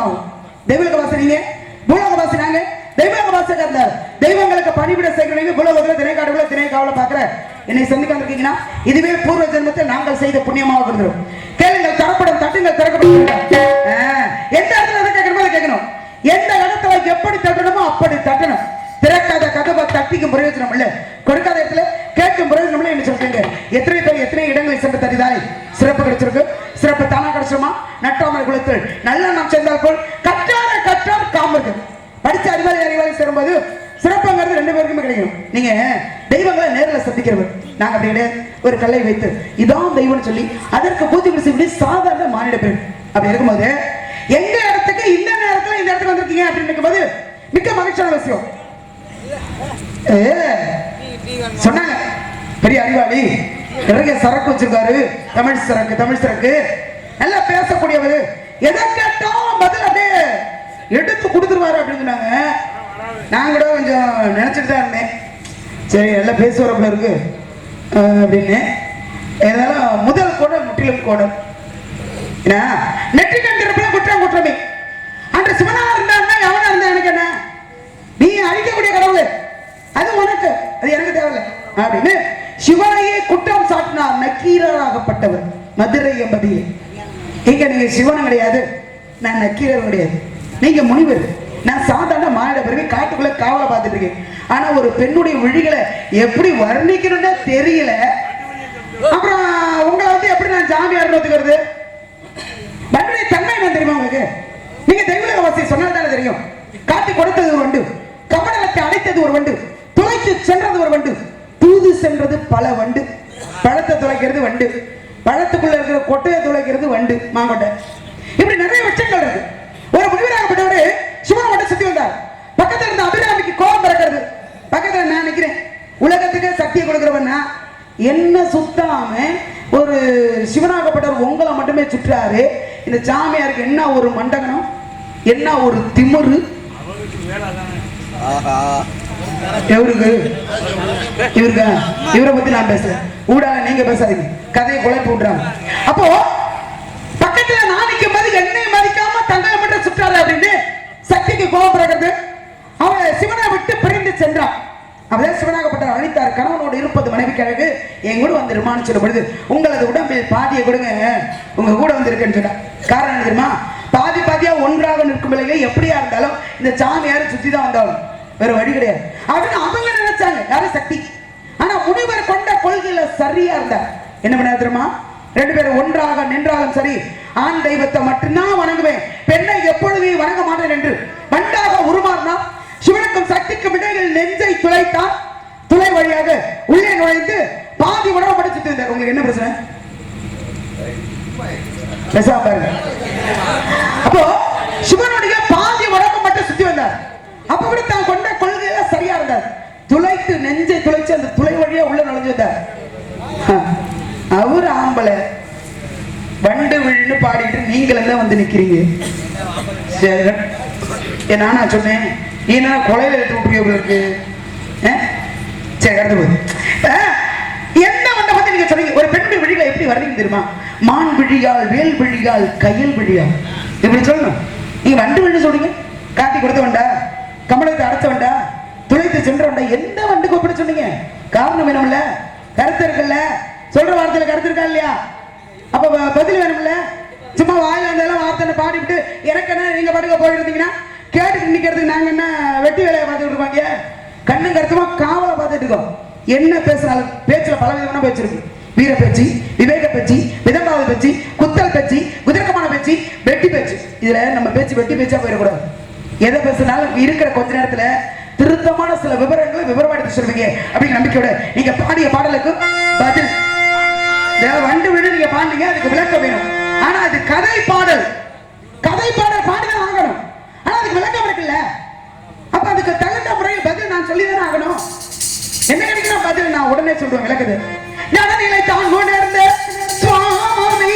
ஆகும். தெய்வலோக வாசனீங்க, பூலோக வாசனாங்க. தெய்வலோக வாசகர் இருந்தார். தெய்வங்களுக்கு பணிவிட செய்கிறீங்க. பூலோகத்தில் திணை காடுகளை திணை காவல பார்க்கிற என்னை சந்திக்க வந்திருக்கீங்கன்னா இதுவே பூர்வ ஜென்மத்தில் நாங்கள் செய்த புண்ணியமாக கொடுத்துரும். கேளுங்கள் தரப்படும், தட்டுங்கள் திறக்கப்படும். எந்த இடத்துல எதை கேட்கணுமோ அதை கேட்கணும். எந்த இடத்துல எப்படி தட்டணுமோ அப்படி தட்டணும். திறக்காத கதவை தட்டிக்கும் பிரயோஜனம் இல்ல, கொடுக்காத இடத்துல கேட்கும் பிரயோஜனம் இல்ல. என்ன சொல்றீங்க? எத்தனை பேர் எத்தனை இடங்களை சென்று தட்டிதாய் சிறப்பு கிடைச்சிருக்கு. சிறப்பு தானா கிடைச்சிருமா? நட்டாமல் குலத்தில் நல்ல நாம் சேர்ந்தால் போல் கற்றார கற்றார் காமருக்கு. படிச்ச அறிவாளி அறிவாளி சேரும்போது சிறப்புங்கிறது ரெண்டு பேருக்குமே கிடைக்கும். நீங்க தெய்வங்களை நேரில் சந்திக்கிறவர். நாங்க அப்படி கிடையாது. ஒரு கல்லை வைத்து இதான் தெய்வம்னு சொல்லி அதற்கு பூஜை பிடிச்சி சாதாரண மானிட பேர். அப்படி இருக்கும்போது எங்க இடத்துக்கு இந்த நேரத்துல இந்த இடத்துக்கு வந்திருக்கீங்க அப்படின்னு இருக்கும்போது மிக்க மகிழ்ச்சியான விஷயம். சொன்னாங்க பெரிய அறிவாளி, நிறைய சரக்கு வச்சிருக்காரு, தமிழ் சரக்கு, தமிழ் சரக்கு, நல்லா பேசக்கூடியவர், எதை கேட்டாலும் பதில் அப்படியே எடுத்து கொடுத்துருவாரு அப்படின்னு சொன்னாங்க. நான் கூட கொஞ்சம் நினைச்சிட்டு தான் இருந்தேன், சரி நல்லா பேசுவார் இருக்கு அப்படின்னு. இருந்தாலும் முதல் கோடல் முற்றிலும் கோடல். நெற்றி கண்டிருப்ப குற்றம் குற்றமே. அன்று சிவனா இருந்தாருன்னா எவனா இருந்தா எனக்கு என்ன? நீ அழிக்கக்கூடிய கடவுள், அது உனக்கு, அது எனக்கு தேவையில்லை அப்படின்னு சிவனையே குற்றம் சாட்டினார் நக்கீரராகப்பட்டவர் மதுரை எம்பதியே. இங்க நீங்க சிவனும் கிடையாது, நான் நக்கீரர் கிடையாது, நீங்க முனிவர், நான் சாதாரண மாநில பிறகு காட்டுக்குள்ள காவலை பார்த்துட்டு இருக்கேன். ஆனா ஒரு பெண்ணுடைய விழிகளை எப்படி வர்ணிக்கணும்னு தெரியல. அப்புறம் உங்களை வந்து எப்படி நான் ஜாமியார் ஒத்துக்கிறது? தன்னுடைய தன்மை என்ன தெரியுமா உங்களுக்கு? நீங்க தெய்வலோக வாசி சொன்னால் தானே தெரியும். காட்டி கொடுத்தது ஒரு வண்டு, கமண்டலத்தை அடைத்தது ஒரு வண்டு, துளைத்து சென்றது ஒரு வண்டு, தூது சென்றது பல வண்டு. பழத்தை துளைக்கிறது வண்டு, பழத்துக்குள்ள இருக்கிற கொட்டையை துளைக்கிறது வண்டு, மாங்கொட்டை. இப்படி நிறைய விஷயங்கள் இருக்கு. ஒரு முனிவராகப்பட்டவரு சிவனை மட்டும் சுத்தி வந்தார். பக்கத்துல இருந்த அபிராமிக்கு கோபம் பிறக்கிறது. பக்கத்துல நான் நிக்கிறேன், உலகத்துக்கு சக்தியை கொடுக்கிறவன்னா என்ன சுத்தாம ஒரு சிவனாகப்பட்டவர் உங்களை மட்டுமே சுற்றாரு. இந்த சாமியாருக்கு என்ன ஒரு மண்டகனம், என்ன ஒரு திமிரு இவருக்கு. இவருக்கா? இவரை பத்தி நான் பேசுறேன், ஊடால நீங்க பேசாதீங்க, கதையை குழப்பி விட்டுறாங்க. அப்போ பக்கத்துல நான் நிற்கும் போது என்னை மதிக்காம தங்களை மட்டும் சுற்றாரு அப்படின்னு சக்திக்கு கோபம் பிறகுது. அவன் சிவனை விட்டு பிரிந்து சென்றான். அவன் சிவனாகப்பட்ட அழித்தார். கணவனோடு இருப்பது மனைவிக்கு அழகு, என் கூட வந்து இருமான்னு சொல்லும் பொழுது உங்களது உடம்பில் பாதியை கொடுங்க, உங்க கூட வந்து இருக்குன்னு சொன்ன. காரணம் தெரியுமா? பாதி பாதியா ஒன்றாக நிற்கும் நிலையில எப்படியா இருந்தாலும் இந்த சாமியார் சுத்தி தான் வந்தாலும் வேற வழி கிடையாது அப்படின்னு அவங்க நினைச்சாங்க. யாரும் சக்தி. ஆனா முனிவர் கொண்ட கொள்கையில சரியா இருந்தார். என்ன பண்ண தெரியுமா? ரெண்டு பேரும் ஒன்றாக நின்றாலும் சரி, ஆண் தெய்வத்தை மட்டும்தான் வணங்குவேன், பெண்ணை எப்பொழுதே வணங்க மாட்டேன் என்று வண்டாக உருமாறினார். சிவனுக்கும் சக்திக்கும் இடையில் நெஞ்சை துளைத்தார். துளை வழியாக உள்ளே நுழைந்து பாதி உணவு படிச்சுட்டு இருந்தார். உங்களுக்கு என்ன பிரச்சனை? அப்போ சிவனுடைய பாதி உணவு மட்டும் சுத்தி வந்தார். அப்ப கூட தான் கொண்ட கொள்கையில சரியா இருந்தார். துளைத்து நெஞ்சை துளைச்சு அந்த துளை வழியா உள்ள நுழைஞ்சு வந்தார். அவர் ஆம்பளை வண்டு விழுன்னு பாடிட்டு நீங்களும் தான் வந்து நிக்கிறீங்க. நானா சொன்னேன், நீ என்ன கொலையில எடுத்து விட்டுருக்கு? சரி, கடந்து போகுது. என்ன வந்த பத்தி நீங்க சொன்னீங்க. ஒரு பெண்ணுடைய விழிகளை எப்படி வர்றீங்க தெரியுமா? மான் விழியால், வேல் விழியால், கையில் விழியால், இப்படி சொல்லணும். நீங்க வண்டு விழு சொல்றீங்க. காட்டி கொடுத்த வண்டா, கமலத்தை அடைச்ச வண்டா, துளைத்து சென்ற வண்டா, எந்த வண்டுக்கு எப்படி சொன்னீங்க? காரணம் வேணும்ல, கருத்து இருக்குல்ல, சொல்ற வார்த்தையில கருத்து இருக்கா இல்லையா? அப்ப பதில் வேணும்ல. சும்மா வாயில இருந்தாலும் வார்த்தை பாடிவிட்டு எனக்கு என்ன நீங்க பாட்டுக்க போயிட்டு இருந்தீங்கன்னா கேட்டுட்டு நிக்கிறதுக்கு நாங்க என்ன வெட்டி வேலையை பார்த்துட்டு இருப்பாங்க? கண்ணு கருத்துமா காவலை பார்த்துட்டு இருக்கோம். என்ன பேசினாலும் பேச்சுல பல விதமான பேச்சு இருக்கு. வீர பேச்சு, விவேக பேச்சு, விதண்டாத பேச்சு, குத்தல் பேச்சு, குதிரக்கமான பேச்சு, வெட்டி பேச்சு. இதுல நம்ம பேச்சு வெட்டி பேச்சா போயிடக்கூடாது. எதை பேசினாலும் இருக்கிற கொஞ்ச நேரத்துல திருத்தமான சில விவரங்களை விவரமா எடுத்து சொல்வீங்க அப்படிங்கிற நம்பிக்கையோட நீங்க பாடிய பாடலுக்கு பதில் வண்டு விடு நீங்க பாடுங்க, அதுக்கு விளக்கம் வேணும். ஆனா அது கதை பாடல், கதை பாடல் பாடிதான் ஆகணும். ஆனா அதுக்கு விளக்கம் இருக்குல்ல. அப்ப அதுக்கு தகுந்த முறையில் பதில் நான் சொல்லிதானே ஆகணும். என்ன கிடைக்கிற பதில் நான் உடனே சொல்றேன். விளக்குது ஞானநிலை தான் உணர்ந்த சுவாமி,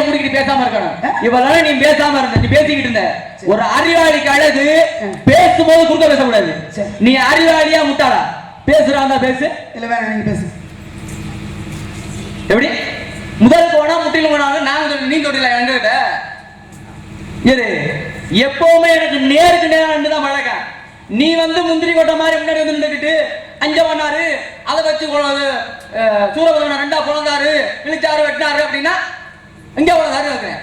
முடிக்கிட்டு பேசாம இருக்கணும். இவளால நீ பேசாம இருந்த, நீ பேசிக்கிட்டு இருந்த. ஒரு அறிவாளிக்கு அழகு பேசும்போது குறுக்க பேசக்கூடாது. நீ அறிவாளியா முட்டாளா? பேசுறாந்தா பேசு, இல்ல வேணாம் நீங்க பேசு. எப்படி முதல் கோணா முட்டிலும் கோணாலும் நான் நீ தொட்டில என்கிட்ட இரு. எப்பவுமே எனக்கு நேருக்கு நேரம் தான் பழக்கம். நீ வந்து முந்திரி கொட்டை மாதிரி முன்னாடி வந்து நின்றுக்கிட்டு அஞ்ச பண்ணாரு, அதை வச்சு சூரபதவனை ரெண்டா பிறந்தாரு, இழிச்சாரு, வெட்டினாரு அப்படின்னா எங்க பிறந்தாரு இருக்கிறேன்.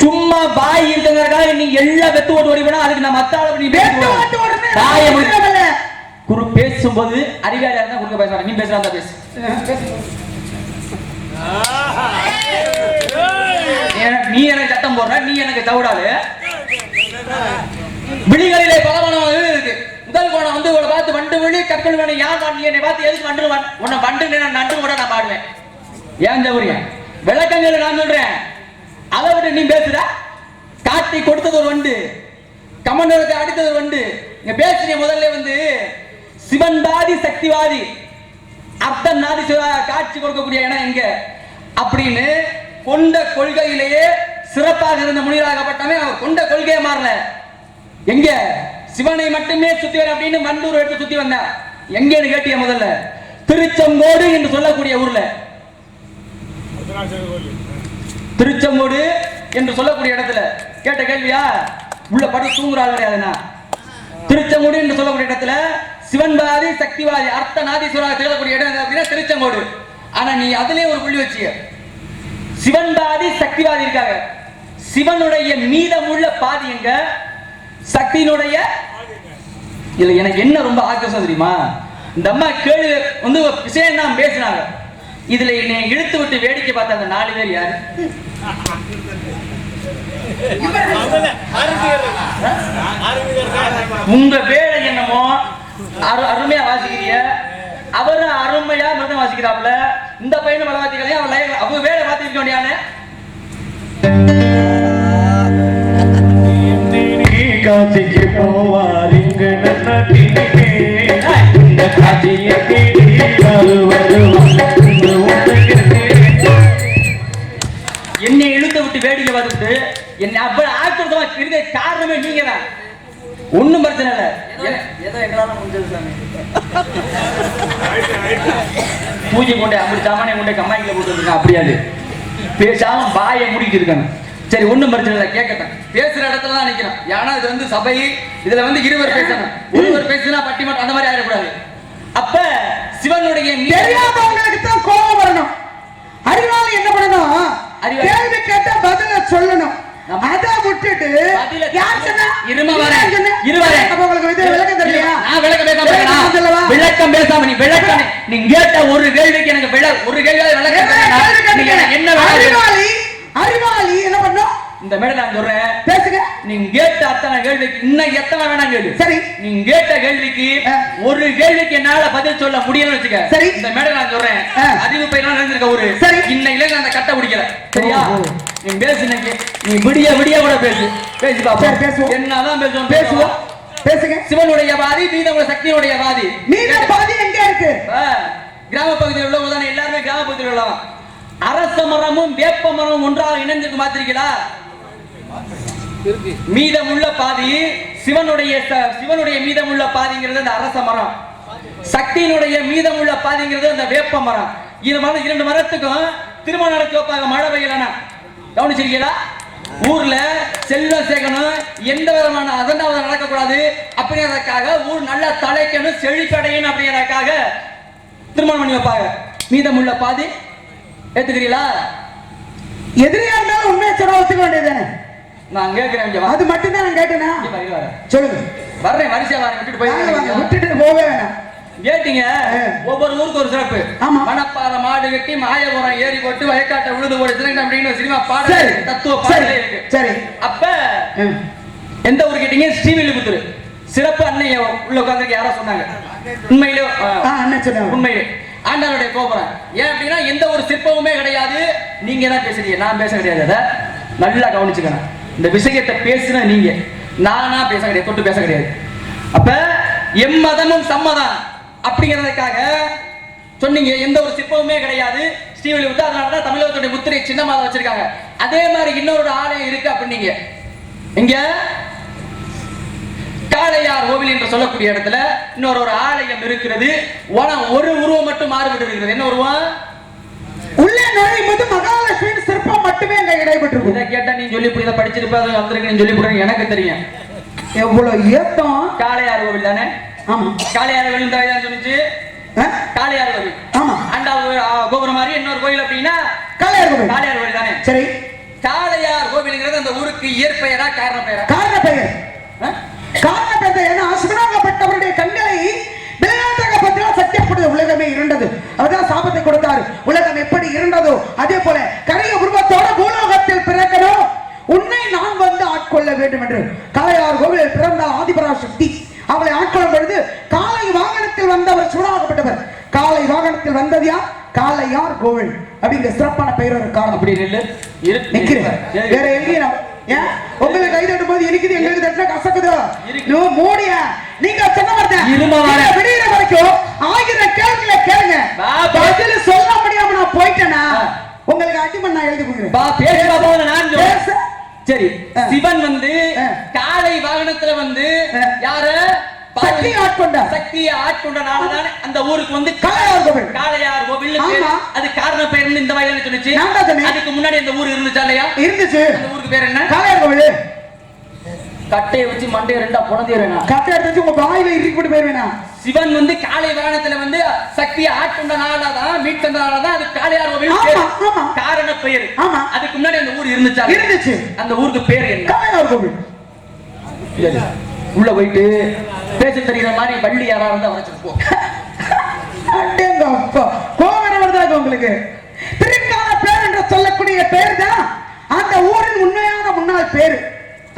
சும்மா பாய் இருக்கிறதுக்காக நீ எல்லாம் வெத்து ஓட்டு ஓடி போனா அதுக்கு நான் மத்தாள குரு பேசும்போது அறிவாளியா இருந்தா குறுக்க பேசுறாங்க. நீ பேசுறாங்க பேசு. நீ எனக்கு சத்தம் போடுற, நீ எனக்கு தவிடாது. விழிகளிலே பலவனம் இருக்கு. முதல் கோணம் வந்து இவளை பார்த்து வண்டு விழி கற்கள் வேணும். யார் நீ என்னை பார்த்து எதுக்கு வண்டு உன்னை வண்டு நண்டு கூட நான் பாடுவேன். ஏன் தவறிய விளக்கங்கள் நான் சொல்றேன். அதை விட நீ பேசுற. காட்டி கொடுத்தது ஒரு வண்டு, கமண்டலத்தை அடித்தது ஒரு வண்டு. இங்க பேசுறீங்க முதல்ல வந்து சிவன்வாதி சக்திவாதி அர்த்தநாதி காட்சி கொடுக்கக்கூடிய இடம் எங்க அப்படின்னு கொண்ட கொள்கையிலேயே சிறப்பாக இருந்த முனிவராகப்பட்டவன் அவர் கொண்ட கொள்கையை மாறல. எங்க சிவனை மட்டுமே சுத்தி வர அப்படின்னு வண்டூர் எடுத்து சுத்தி வந்த எங்கன்னு கேட்டிய முதல்ல திருச்செங்கோடு என்று சொல்லக்கூடிய ஊர்ல, திருச்செங்கோடு என்று சொல்லக்கூடிய இடத்துல கேட்ட கேள்வியா? உள்ள படம் தூங்குறாள் கிடையாதுன்னா திருச்செங்கோடு என்று சொல்லக்கூடிய இடத்துல சிவன்வாதி சக்திவாதி அர்த்தநாதீஸ்வராக திகழக்கூடிய இடம் அப்படின்னா திருச்செங்கோடு. ஆனா நீ அதுலயே ஒரு புள்ளி வச்சிய. சிவன்வாதி சக்திவாதி இருக்காங்க. சிவனுடைய மீதமுள்ள பாதி எங்க? சக்தியினுடைய இல்ல. எனக்கு என்ன ரொம்ப ஆக்கிரசம் தெரியுமா? இந்த அம்மா கேள்வி வந்து விஷயம் தான் பேசினாங்க. இதுல என்னை இழுத்து விட்டு வேடிக்கை பார்த்த அந்த 4 பேர் யாரு? உங்க வேலை என்னமோ அருமையா வாசிக்கிறீங்க, அவரும் அருமையா மிருதம் வாசிக்கிறாப்ல. இந்த பையனும் மலை வாசிக்கலையா? அவ வேலை பார்த்துக்க வேண்டியானே. காட்சிக்கு போவாரிங்க என்னை இழுத்து விட்டு வேடிக்கை பார்த்துட்டு என்னை அவ்வளவு ஆக்கிரதமா இருக்க காரணமே நீங்க தான். ஒண்ணும் பிரச்சனை இல்ல. ஏதோ எங்களால முடிஞ்சது சாமி. பூஜை கொண்டே அப்படி சாமானிய கொண்டே கம்மாய்க்குள்ள போட்டு இருக்காங்க. அப்படியாது பேசாம பாயை முடிக்கிட்டு இருக்காங்க. சரி ஒண்ணும் பிரச்சனை இல்லை, கேட்கட்டும். பேசுற இடத்துல தான் நிக்கிறோம். ஏன்னா இது வந்து சபை, இதுல வந்து இருவர் பேசணும். ஒருவர் பேசினா பட்டிமன்றம் அந்த மாதிரி ஆயிடக்கூடாது. அப்ப சிவனுடைய தெரியாதவங்களுக்கு தான் கோபம் வரணும். அறிவாளி என்ன பண்ணணும்? கேள்வி கேட்டா பதில சொல்லணும். அத விட்டுட்டு யார் சொன்னா இரும வரேன் உங்களுக்கு விளக்கம் தெரியலையா? நான் விளக்கம் பேசாம நீ விளக்கம் நீ கேட்ட ஒரு கேள்விக்கு எனக்கு ஒரு கேள்வியாவது விளக்கம் என்ன? அறிவாளி அறிவாளி என்ன பண்ணும்? இந்த மேடம் நான் சொல்றேன் பேசுங்க. நீங்க கேட்ட அத்தனை கேள்விக்கு இன்னும் எத்தனை வேணாம் கேள்வி. சரி நீங்க கேட்ட கேள்விக்கு ஒரு கேள்விக்கு என்னால பதில் சொல்ல முடியலன்னு வச்சுக்க. சரி இந்த மேடம் நான் சொல்றேன் அறிவு பயிரெல்லாம் நடந்திருக்க ஒரு சரி இன்னையில அந்த கட்ட பிடிக்கல. சரியா? நீ பேசு. நீ விடிய விடிய கூட பேசு. பேசி பாப்போம். பேசுவோம். என்னதான் பேசுவோம்? பேசுவோம். பேசுங்க. சிவனுடைய பாதி மீதமுள்ள சக்தியுடைய பாதி. மீத பாதி எங்க இருக்கு? கிராம பகுதியில் உள்ளவங்க தானே எல்லாருமே. கிராம பகுதியில் உள்ளவங்க அரச மரமும் வேப்ப மரமும் ஒன்றாக இணைந்திருக்கு பார்த்திருக்கீங்களா? மீதமுள்ள பாதி சிவனுடைய மீதமுள்ள பாதிங்கிறது அந்த அரச மரம், சக்தியினுடைய மீதமுள்ள பாதிங்கிறது அந்த வேப்ப மரம். இது மாதிரி 2 மரத்துக்கும் திருமணம் நடத்தி வைப்பாங்க மழை பெய்யலன்னா. கவனிச்சிருக்கீங்களா? ஊர்ல செல்வம் சேர்க்கணும், எந்த விதமான அசண்டாவதம் நடக்கக்கூடாது அப்படிங்கிறதுக்காக ஊர் நல்லா தலைக்கணும், செழிப்படையணும் அப்படிங்கிறதுக்காக திருமணம் பண்ணி வைப்பாங்க. மீதமுள்ள பாதி ஏத்துக்கிறீங்களா? எதிரியா இருந்தாலும் உண்மையை சொல்ல ஒத்துக்க வேண்டியதானே? நான் கேட்கிறேன். அது மட்டும் தான் நான் கேட்டேனா? சொல்லுங்க. வர்றேன். வரிசையா வரேன். விட்டுட்டு போவே வேணாம். கேட்டீங்க. ஒவ்வொரு ஊருக்கு ஒரு சிறப்பு. மணப்பாறை மாடு கட்டி மாயபுரம் ஏறி போட்டு வயக்காட்டை உழுது போடு திருநங்கை அப்படின்னு சினிமா பாடல் தத்துவ பாடலே இருக்கு. சரி. அப்ப எந்த ஊர் கேட்டீங்க? ஸ்ரீவில்லிபுத்தூர். சிறப்பு அன்னைய உள்ள உட்கார்ந்து யாரோ சொன்னாங்க. உண்மையிலே உண்மையிலே ஆண்டவருடைய கோபுரம். ஏன் அப்படின்னா எந்த ஒரு சிற்பமுமே கிடையாது. நீங்க தான் பேசுறீங்க, நான் பேச கிடையாது. அதை நல்லா கவனிச்சுக்கணும். இந்த விஷயத்தை பேசுன நீங்க, நானா பேச கிடையாது, தொட்டு பேச கிடையாது. அப்ப எம்மதமும் சம்மதம் அப்படிங்கிறதுக்காக சொன்னீங்க. எந்த ஒரு சிற்பமுமே கிடையாது ஸ்ரீவில்லிபுத்தூர். அதனாலதான் தமிழகத்துடைய முத்திரை சின்னமாக வச்சிருக்காங்க. அதே மாதிரி இன்னொரு ஆலயம் இருக்கு அப்படின்னீங்க. இங்க காளையார் கோவில் என்று சொல்லக்கூடிய இடத்துல இன்னொரு ஒரு ஆலயம் இருக்கிறது. ஒரு உருவம் மட்டும் மாறுபட்டு இருக்கிறது. என்ன உருவம்? உள்ளே நுழையும் போது மகாலட்சுமி சிற்பம் மட்டுமே அங்க இடைபெற்று. இதை கேட்டா நீ சொல்லி புரியுத படிச்சிருப்ப அது வந்திருக்கு சொல்லி புரியுங்க. எனக்கு தெரியும் எவ்வளவு ஏத்தம். காளையார் கோவில் தானே? ஆமா, காளையார் கோவில் தான் சொன்னிச்சு. காளையார் கோவில். ஆமா, ஆண்டா கோபுரம் மாதிரி இன்னொரு கோயில் அப்படின்னா காளையார் கோவில். காளையார் கோவில் தானே? சரி. காளையார் கோவில்ங்கிறது அந்த ஊருக்கு இயற்பெயரா காரண பெயரா? காரண பெயர். காரண பெயர் ஏன்னா சிவனாகப்பட்டவருடைய கண்களை விளையாட்டாக பற்றினா சத்தியப்படுது. உலகமே இருண்டது. அவர்தான் சாபத்தை கொடுத்தாரு. உலகம் எப்படி இருண்டதோ அதே போல கரிய உருவத்தோட பூலோகத்தில் பிறக்கணும். உன்னை நான் வந்து ஆட்கொள்ள வேண்டும் என்று காளையார் கோவிலில் பிறந்தால் ஆதிபராசக்தி அவளை ஆட்கொள்ளும் பொழுது காளை வாகனத்தில் வந்தவர் சிவனாகப்பட்டவர். காளை வாகனத்தில் வந்தது யார்? காளையார் கோவில் அப்படிங்கிற சிறப்பான பெயர் ஒரு காரணம். அப்படி நிக்கிறேன். வேற எங்கேயும் ஏன் உங்களுக்கு கை தட்டும் போது எனக்கு எங்களுக்கு தட்டினா கசக்குதோ? மோடியா நீங்க சொன்ன மாதிரி விடுகிற வரைக்கும் 1000 கேள்விகளை கேளுங்க. பதில் சொல்ல முடியாம நான் போயிட்டேனா உங்களுக்கு அடிமன் நான் எழுதி கொடுக்குறேன். சரி, சிவன் வந்து காளை வாகனத்துல வந்து யாரு சக்தியை ஆட்கொண்டார். சக்தியை ஆட்கொண்டனாலதான் அந்த ஊருக்கு வந்து காளையார் கோவில். காளையார் கோவில் அது காரண பெயர் இந்த வயல சொன்னிச்சு. அதுக்கு முன்னாடி அந்த ஊர் இருந்துச்சா இல்லையா? இருந்துச்சு. அந்த ஊருக்கு பேர் என்ன? காளையார் கோவில். கட்டையை வச்சு மண்டைய ரெண்டா புனந்திரேனா? கட்டையை எடுத்து உங்க வாயில இறுக்கி போட்டு போயிருவேனா? சிவன் வந்து காளை வாகனத்துல வந்து சக்தியை ஆட்கொண்டனாலதான் மீட்கனாலதான் அது காளையார் கோவில் காரண பெயர். அதுக்கு முன்னாடி அந்த ஊர் இருந்துச்சா? இருந்துச்சு. அந்த ஊருக்கு பேர் என்ன? காளையார் கோவில். உள்ள போயிட்டு பேச தெரிகிற மாதிரி வள்ளி யாரா இருந்தா வரைச்சிருப்போம். கோவம் வருதா உங்களுக்கு? திருக்கால பேர் என்று சொல்லக்கூடிய பேர் தான் அந்த ஊரின் உண்மையான முன்னாள் பேரு.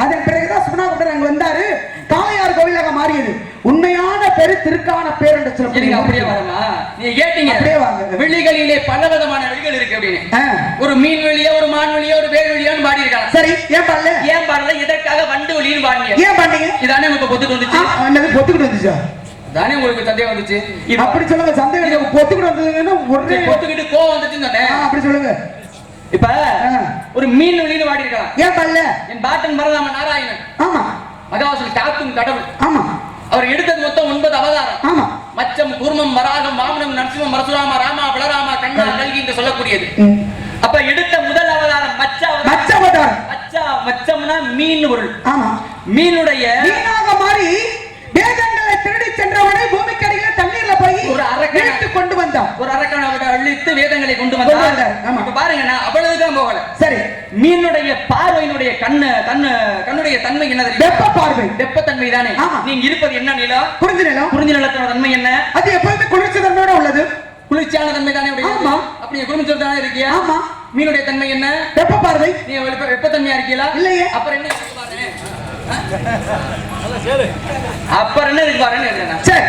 அதன் பிறகுதான் சிவனாகப்பட்டர் அங்க வந்தாரு. காளையார் கோவிலாக மாறியது. உண்மையான பேரு திருக்கான பேர் என்று சொல்லக்கூடிய. அப்படியே வரமா? நீங்க கேட்டீங்க. அப்படியே வாங்க. வெளிகளிலே பல விதமான வெளிகள் இருக்கு அப்படின்னு. ஒரு மீன் வெளியே, ஒரு மான் வெளியே, ஒரு வேல் வெளியான்னு பாடி இருக்காங்க. சரி, ஏன் பாடல? ஏன் பாடல? இதற்காக வண்டு வெளியும் பாடினீங்க. ஏன் பாடினீங்க? இதானே உங்களுக்கு பொத்துட்டு வந்துச்சு. என்னது பொத்துக்கிட்டு வந்துச்சா? தானே உங்களுக்கு சந்தேகம் வந்துச்சு. அப்படி சொல்லுங்க. சந்தேகம் பொத்துக்கிட்டு வந்ததுன்னா ஒரே பொத்துக்கிட்டு கோவம் வந்துச்சுன்னு சொன்னேன். அப்படி சொல்லுங்க. இப்ப ஒரு மீன் வெளியில வாடி இருக்கலாம். ஏன் பாடல? என் பாட்டன் பரதாம நாராயணன். ஆமா. மகாவாசல் காக்கும் கடவுள். ஆமா. அவர் எடுத்தது மொத்தம் 9 அவதாரம். ஆமா. மச்சம், கூர்மம், வராகம், வாமனம், நரசிம்மம், பரசுராமா, ராமா, பலராமா, கண்ணா, கல்கி என்று சொல்லக்கூடியது. அப்ப எடுத்த முதல் அவதாரம் மச்ச அவதாரம். மச்சம்னா மீன் பொருள். ஆமா. மீனுடைய மீனாக மாறி வேதங்களை திருடி சென்றவனை பூமிக்கடியில தண்ணீர்ல போய் ஒரு அரக்கனை கொண்டு வந்தான். ஒரு அரக்கனை அழித்து வேதங்களை கொண்டு வந்தான். இப்ப பாருங்க, நான் அவ்வளவுதான் போகல. சரி. மீனுடைய பார்வையினுடைய கண்ணுடைய தன்மை என்ன? வெப்ப பார்வை. வெப்பத்தன்மை தானே. நீங்க இருப்பது என்ன நிலம்? குறிஞ்சி நிலம். குறிஞ்சி நிலத்தோட தன்மை என்ன? அது எப்பவுமே குளிர்ச்சி தன்மையோட உள்ளது. குளிர்ச்சியான தன்மை தானே. ஆமா. அப்படி குளிர்ச்சி தானே இருக்கியா? ஆமா. மீனுடைய தன்மை என்ன? வெப்ப பார்வை. நீ வெப்பத்தன்மையா இருக்கீங்களா? இல்லையே. அப்புறம் என்ன இருக்கு பாருங்க. அப்புறம் என்ன இருக்கு பாருங்க. சரி,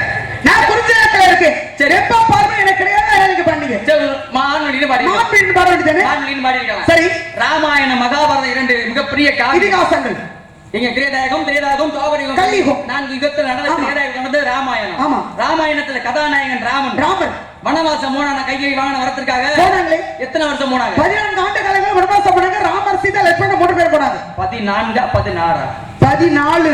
நான் குறிஞ்சி நிலத்துல இருக்கு. சரி, வெப்ப பார்வை எனக்கு கிடையாது. எனக்கு பண்ணீங்க. சரி, மான்வெளின்னு பாடி. மான்வெளின்னு பாடி தானே. மான்வெளின்னு பாடி இருக்காங்க. சரி. ராமாயணம், மகாபாரதம் 2 மிகப்பெரிய இதிகாசங்கள். எங்க திரேதாயுகம், துவாபரயுகம், கலியுகம் 4 யுகத்துல நடந்த திரேதாயுகம் நடந்தது ராமாயணம். ஆமா. ராமாயணத்துல கதாநாயகன் ராமன் வனவாசம் போனான கையை வாங்கின வரத்திற்காக போனாங்களே. எத்தனை வருஷம் போனாங்க? 14 ஆண்டு காலங்கள் வனவாசம் போனாங்க. ராமர், சீதா, லட்சுமணன் 3 பேர் போனாங்க. 14 14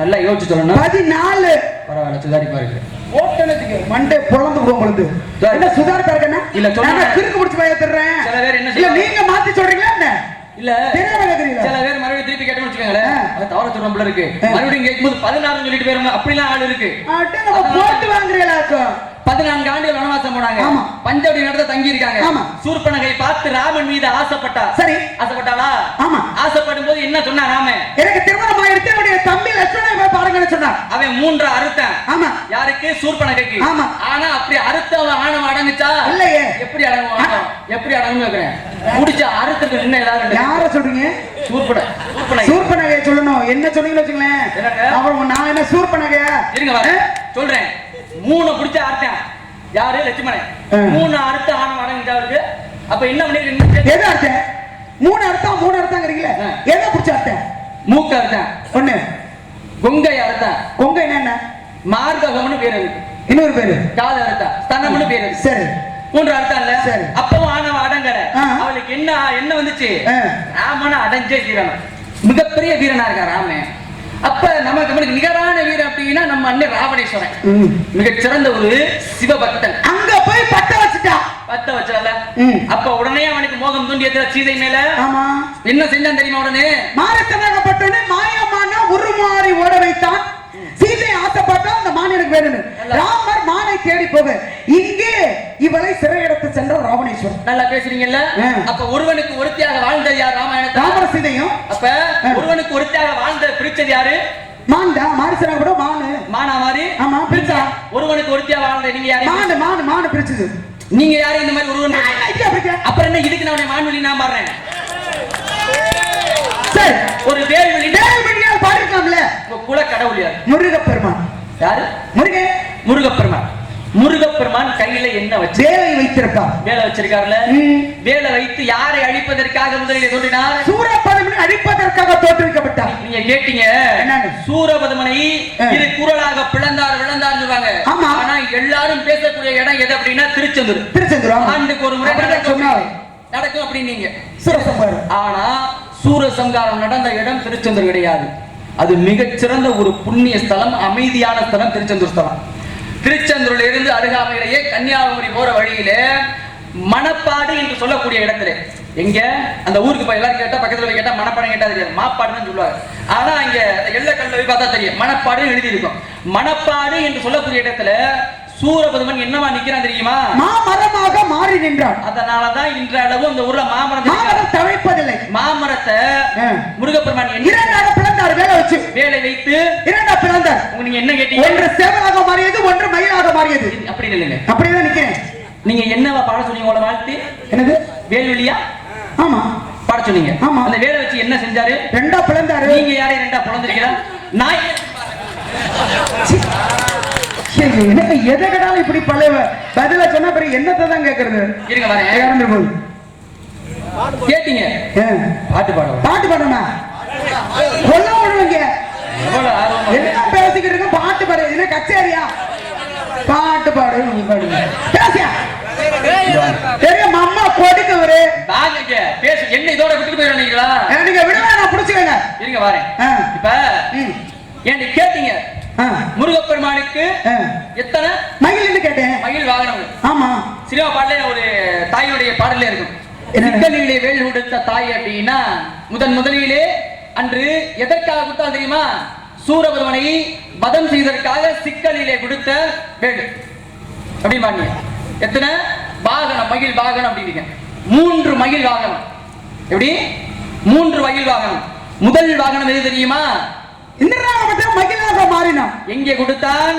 நல்லா யோசிச்சு சொல்லணும். 14 பரவாயில்ல, சுதாரி பாருங்க. ஓட்டனத்துக்கு மண்டே பொளந்து போகும் பொழுது என்ன சுதாரி பாருங்க. இல்ல சொன்னா கிறுக்கு முடிச்சு போய் தர்றேன். சில பேர் என்ன இல்ல நீங்க மாத்தி சொல்றீங்களா என்ன? இல்ல தெரியல. சில பேர் மறுபடியும் திருப்பி கேட்டோம்னு வச்சுக்கோங்களேன், அது தவற சொல்றோம்ல இருக்கு. மறுபடியும் கேட்கும்போது 16 சொல்லிட்டு போயிருமா? அப்படிலாம் ஆள் இருக்கு. போட்டு வாங்குறீங்களா? 14 ஆண்டுகள் வனவாசம் போனாங்க. பஞ்சவடி நடத்த தங்கி இருக்காங்க. சூர்பனகை பார்த்து ராமன் மீது ஆசைப்பட்டா. சரி, ஆசைப்பட்டாளா? ஆமா. ஆசைப்படும் போது என்ன சொன்னா? ராமன் எனக்கு திருமணம் ஆயிடுச்சு, என்னுடைய தம்பி லட்சுமணன் போய் பாருங்கன்னு சொன்னான். அவன் 3 அறுத்தான். ஆமா. யாருக்கு? சூர்பனகைக்கு. ஆமா. ஆனா அப்படி அறுத்தவன் ஆணவம் அடங்குச்சா? இல்லையே. எப்படி அடங்கும்? எப்படி அடங்கும் கேக்குறேன். முடிச்ச அறுத்துக்கு என்ன ஏதாவது யார சொல்றீங்க? சூர்பனகை சொல்லணும். என்ன சொன்னீங்கன்னு வச்சுங்களேன், அப்புறம் நான் என்ன சூர்பனகையா? இருங்க வர சொல்றேன். 3 பிடிச்ச அர்த்தம் யாரு? லட்சுமணன். 3 அர்த்த ஆணவம் அடங்குச்சாருக்கு. அப்ப என்ன பண்ணிருக்கீங்க? எது அர்த்தம்? 3 அர்த்தங்கிறீங்களே, எதை பிடிச்ச அர்த்தம்? மூக்க அர்த்தம் ஒண்ணு, கொங்கை அர்த்தம். கொங்கை என்ன? மார்ககம்னு பேர் இருக்கு. இன்னொரு பேரு காது அறுத்தா ஸ்தனம்னு பேரு. சரி. மூன்று அர்த்தம் இல்ல. சரி. அப்பவும் ஆனவ அடங்கல. அவளுக்கு என்ன வந்துச்சு? ராமன அடைஞ்சே தீரணும். மிகப்பெரிய வீரனா இருக்கா ராமன். அப்ப நமக்கு நிகரான வீரன் அப்படின்னா நம்ம அண்ணன் ராவணேஸ்வரன். மிகச் சிறந்த ஒரு சிவபக்தன். அங்க போய் பட்ட வச்சுட்டா. பத்த வச்சால. அப்ப உடனே அவனுக்கு மோகம் தூண்டி எதிர சீதை மேல. ஆமா. என்ன செஞ்சான் தெரியுமா? உடனே மாரத்தனாகப்பட்டவனே மாயமான உருமாறி ஓட வைத்தான். சீதை ஆசைப்பட்டா அந்த மான் எனக்கு வேணும். ராமர் மானை தேடி போக இங்கே இவளை சிறையெடுத்து சென்ற ராவணேஸ்வரன். நல்லா பேசுறீங்கல்ல. அப்ப ஒருவனுக்கு ஒருத்தியாக வாழ்ந்தது யார்? ராமாயணத்தை ராமர் சீதையும். அப்ப ஒருவனுக்கு ஒருத்தியாக வாழ்ந்த பிரிச்சது யாரு? மான்டா. மாரிசனா கூட மானு. மானா மாதிரி. ஆமா பிரிச்சா. ஒருவனுக்கு ஒருத்தியாக வாழ்ந்த நீங்க யாரு? மானு பிரிச்சது. நீங்க யாரு இந்த மாதிரி ஒருவன்? அப்புறம் என்ன இதுக்கு நான் மான்வெளி நான் மாறேன். சரி. ஒரு வேல்வெளியால் பாடிருக்காம்ல. குல கடவுள் யார்? முருகப்பெருமான். யாரு? முருகப்பெருமான். முருகப்பெருமான் கையில என்ன வச்சு? வேலை வைத்திருக்கார். வேலை வச்சிருக்காருல. வேலை வைத்து யாரை அழிப்பதற்காக முதலில் தோன்றினார்? சூரபதுமனை அழிப்பதற்காக தோற்றுவிக்கப்பட்டார். நீங்க கேட்டீங்க சூரபதுமனை இது குரலாக விளந்தார் சொல்லுவாங்க. ஆனா எல்லாரும் பேசக்கூடிய இடம் எது அப்படின்னா திருச்செந்தூர். ஆண்டுக்கு ஒரு முறை நடக்கும் அப்படின்னீங்க சூரசம்ஹாரம். ஆனா சூரசம்ஹாரம் நடந்த இடம் திருச்செந்தூர் கிடையாது. அது மிகச்சிறந்த ஒரு புண்ணிய ஸ்தலம், அமைதியான ஸ்தலம் திருச்செந்தூர் ஸ்தலம். திருச்செந்தூர்ல இருந்து அருகாமையிலேயே கன்னியாகுமரி போற வழியில மணப்பாடு என்று சொல்லக்கூடிய இடத்துல எங்க அந்த ஊருக்கு போய் எல்லாரும் கேட்டா பக்கத்துல போய் கேட்டா மணப்பாடு கேட்டா தெரியாது, மாப்பாடுன்னு சொல்லுவாங்க. ஆனா இங்க எல்லைக்கல்ல போய் பார்த்தா தெரியும் மணப்பாடு எழுதி இருக்கும். மணப்பாடு என்று சொல்லக்கூடிய இடத்துல சூரபதுமன் என்னவா நிக்கிறான் தெரியுமா? மாமரமாக மாறி நின்றான். அதனாலதான் இன்றளவு அந்த ஊர்ல மாமரம் தவிர்ப்பதில்லை. மாமரத்தை முருகப்பெருமான் இரண்டாக பிளந்தார். வேலை வைத்து இரண்டாக பிளந்தார். நீங்க என்ன கேட்டீங்க? ஒன்று சேவலாக மாறியது, ஒன்று மயிலாக மாறியது. அப்படி இல்லைங்க, அப்படிதான் நிக்கிறேன். நீங்க என்னவா பாட சொன்னீங்க? உங்களோட வாழ்த்து என்னது? வேல்வெளியா? ஆமா பாட சொன்னீங்க. ஆமா. அந்த வேலை வச்சு என்ன செஞ்சாரு? ரெண்டா பிளந்தாரு. நீங்க யாரையும் ரெண்டா பிளந்திருக்கீங்களா? நான் எனக்கு எதை கேட்டாலும் இப்படி பழைய பதில சொன்னா பிறகு என்னத்தை தான் கேட்கறது? இருங்க வரேன். கேட்டீங்க பாட்டு பாடணுமா? கொல்ல விடுவீங்க. என்ன பேசிக்கிட்டு இருக்க? பாட்டு பாடு. என்ன கச்சேரியா? பாட்டு பாடு. பேசியா தெரியும் அம்மா கொடுக்கவரு பேசு. என்ன இதோட விட்டுட்டு போயிடுவீங்களா? நீங்க விடுவா, நான் புடிச்சுக்கங்க. இருங்க வரேன். இப்ப ஏன் கேட்டீங்க முருகப்பெருமானுக்கு எத்தனை மயில் கேட்டேன்? மயில் வாகனம். ஆமா. சினிமா பாடல ஒரு தாயுடைய பாடல இருக்கும். சிக்கலிலே வேல் கொடுத்த தாய் அப்படின்னா முதலிலே அன்று எதற்காக கொடுத்தா தெரியுமா? சூரபதுமனை வதம் செய்வதற்காக சிக்கலிலே கொடுத்த வேல் அப்படி பாருங்க. எத்தனை வாகனம்? மயில் வாகனம் அப்படிங்க. 3 மயில் வாகனம். எப்படி? 3 மயில் வாகனம். முதல் வாகனம் எது தெரியுமா? மகிழாக மாறினான். எங்கே கொடுத்தான்?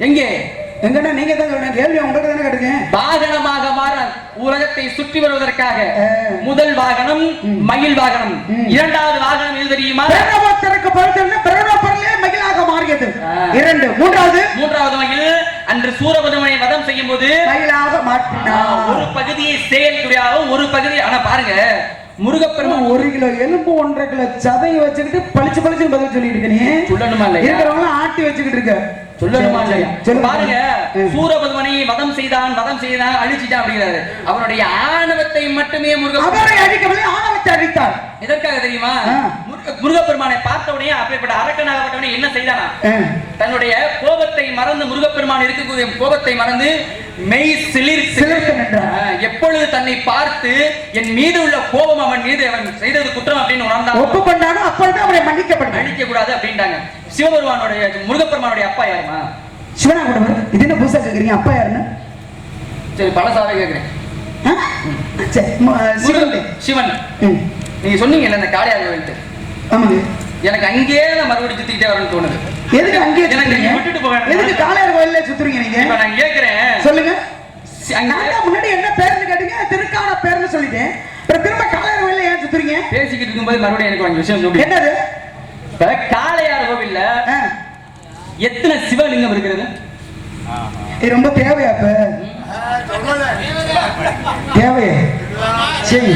எங்கே? எங்கடா நீங்க தான் கேள்வி உங்களுக்கு தானே கேட்டீங்க. வாகனமாக மாற உலகத்தை சுற்றி வருவதற்காக முதல் வாகனம் மயில் வாகனம். இரண்டாவது வாகனம் எது தெரியுமா? பிரம்மபுரத்திற்கு பொறுத்தவரை பிரம்மபுரத்திலே மகிழாக மாறியது. 2. மூன்றாவது மயில் அன்று சூரபதுமனை வதம் செய்யும் போது மயிலாக மாற்றினார். ஒரு பகுதியை செயல்குடியாக, ஒரு பகுதி. ஆனா பாருங்க முருகப்பெருமான் 1 கிலோ எலும்பு 1.5 கிலோ சதையை வச்சுக்கிட்டு பளிச்சு பதில் சொல்லிட்டு இருக்க. நீ சொல்லணுமா இல்லையா? இருக்கிறவங்க ஆட்டி வச்சுக்கிட்டு இருக்க. சொல்லணுமா இல்லையா? பாருங்க சூரபதுமனை வதம் செய்தான் அழிச்சிட்டான் அப்படிங்கிறாரு. அவனுடைய ஆணவத்தை மட்டுமே அவரை அழிக்கவில்லை, ஆணவத்தை அழித்தார். எதற்காக தெரியுமா? முருகப்பெருமானை பார்த்த உடனே அப்படிப்பட்ட அரக்கனாகப்பட்டவனை என்ன செய்தானா? தன்னுடைய கோபத்தை மறந்து, முருகப்பெருமான் இருக்கக்கூடிய கோபத்தை மறந்து மெய் சிலிர்த்து எப்பொழுது தன்னை பார்த்து என் மீது உள்ள கோபம் அவன் மீது அவன் செய்தது குற்றம் அப்படின்னு உணர்ந்தான், ஒப்புக்கொண்டானோ அப்பொழுது அவரை மன்னிக்க கூடாது அப்படின்ட்டாங்க. சிவபெருமானுடைய முருகப்பெருமானுடைய அப்பா யாருமா? சிவனா கூட. இது என்ன புதுசா கேக்குறீங்க? அப்பா யாருன்னு? சரி பழசாவே கேக்குறேன். சிவன். நீங்க சொன்னீங்க இந்த காளையார் கோயில். ஆமாங்க. எனக்கு அங்கேயே நான் மறுபடியும் சுத்திக்கிட்டே வரணும்னு தோணுது. எதுக்கு அங்கேயே எனக்கு விட்டுட்டு போவேன்? எதுக்கு காளையார் கோயில்ல சுத்துறீங்க நீங்க? இப்ப நான் கேக்குறேன், சொல்லுங்க. முன்னாடி என்ன பேருன்னு கேட்டீங்க, திருக்கான பேருன்னு சொல்லிட்டேன். திரும்ப காளையார் கோயில்ல ஏன் சுத்துறீங்க? பேசிக்கிட்டு இருக்கும்போது மறுபடியும் எனக்கு ஒரு விஷயம் சொல்லு. என்னது? காளையார் கோவில்ல எத்தனை சிவலிங்கம் இருக்கிறது? ரொம்ப தேவையா? தேவையா? சரி